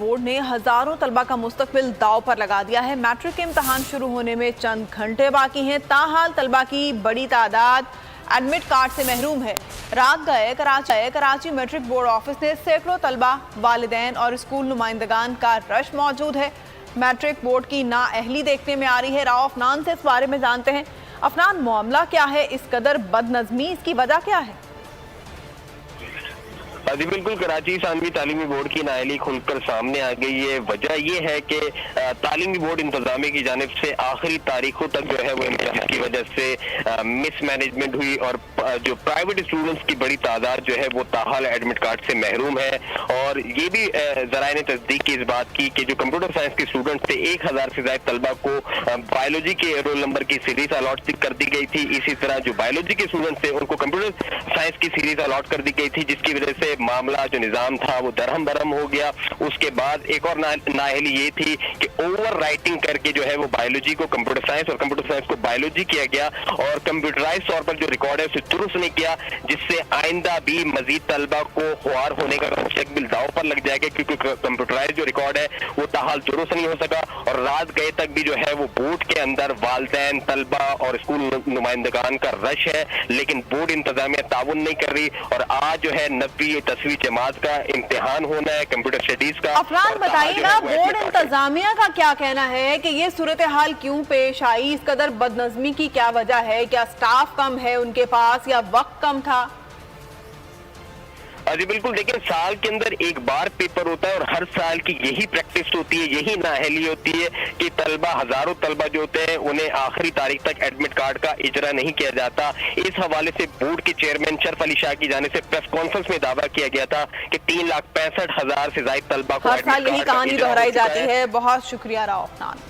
Board ने हजारों तलबा का मुस्तकबिल दांव पर लगा दिया है। मैट्रिक के इम्तहान शुरू होने में चंद घंटे बाकी हैं, ताहाल तलबा की बड़ी तादाद एडमिट कार्ड से महरूम है। रात गए कराची मैट्रिक बोर्ड ऑफिस में सैकड़ों तलबा, वालिदैन और स्कूल नुमाइंदगान का रश मौजूद है। मैट्रिक बोर्ड की नाअहली देखने में आ रही है। राव अफनान से इस बारे में जानते हैं। अफनान, मामला क्या है? इस कदर बदनज़मी, इसकी वजह क्या है? जी बिल्कुल, कराची सानवी तालीमी बोर्ड की नाअहली खुलकर सामने आ गई है। वजह यह है कि तालीमी बोर्ड इंतजामिया की जानिब से आखिरी तारीखों तक जो है वो इम्तिहान की वजह से मिसमैनेजमेंट हुई और जो प्राइवेट स्टूडेंट्स की बड़ी तादाद जो है वो ताहाल एडमिट कार्ड से महरूम है। और ये भी ज़राए ने तस्दीक की इस बात की कि जो कंप्यूटर साइंस के स्टूडेंट्स थे, 1000 से ज्यादा तलबा को बायोलॉजी के रोल नंबर की सीरीज अलॉट कर दी गई थी। इसी तरह जो बायोलॉजी के स्टूडेंट्स थे उनको कंप्यूटर साइंस की सीरीज अलॉट कर दी गई थी, जिसकी वजह से मामला जो निजाम था वो दरहम बरहम हो गया। उसके बाद एक और नाअहली ये थी कि ओवर राइटिंग करके जो है वो बायोलॉजी को कंप्यूटर साइंस और कंप्यूटर साइंस को बायोलॉजी किया गया और कंप्यूटराइज तौर पर जो रिकॉर्ड है उसे दुरुस्त नहीं किया, जिससे आइंदा भी मजीद तलबा को खुआर होने का मुस्तकबिल दाव पर लग जाएगा, क्योंकि कंप्यूटराइज जो रिकॉर्ड है वो ताहाल दुरुस्त नहीं हो सका। और रात गए तक भी जो है वो बोर्ड के अंदर वालिदैन, तलबा और स्कूल नुमाइंदगान का रश है, लेकिन बोर्ड इंतजामिया ताउन नहीं कर रही। और आज जो है 9वीं 10वीं जमात का इम्तिहान होना है कंप्यूटर स्टडीज का। अफरान, बताइएगा बोर्ड इंतजामिया का क्या कहना है कि ये सूरत हाल क्यों पेश आई? इस कदर बदनज़मी की क्या वजह है? क्या स्टाफ कम है उनके पास या वक्त कम था? जी बिल्कुल, देखिए साल के अंदर एक बार पेपर होता है और हर साल की यही प्रैक्टिस होती है, यही नाअहली होती है कि तलबा, हजारों तलबा जो होते हैं उन्हें आखिरी तारीख तक एडमिट कार्ड का इजरा नहीं किया जाता। इस हवाले से बोर्ड के चेयरमैन शरफ अली शाह की जानिब से प्रेस कॉन्फ्रेंस में दावा किया गया था कि 3,65,000 से ज्यादा तलबा को हर साल यही कहानी दोहराई जाती है। बहुत शुक्रिया राव अफनान।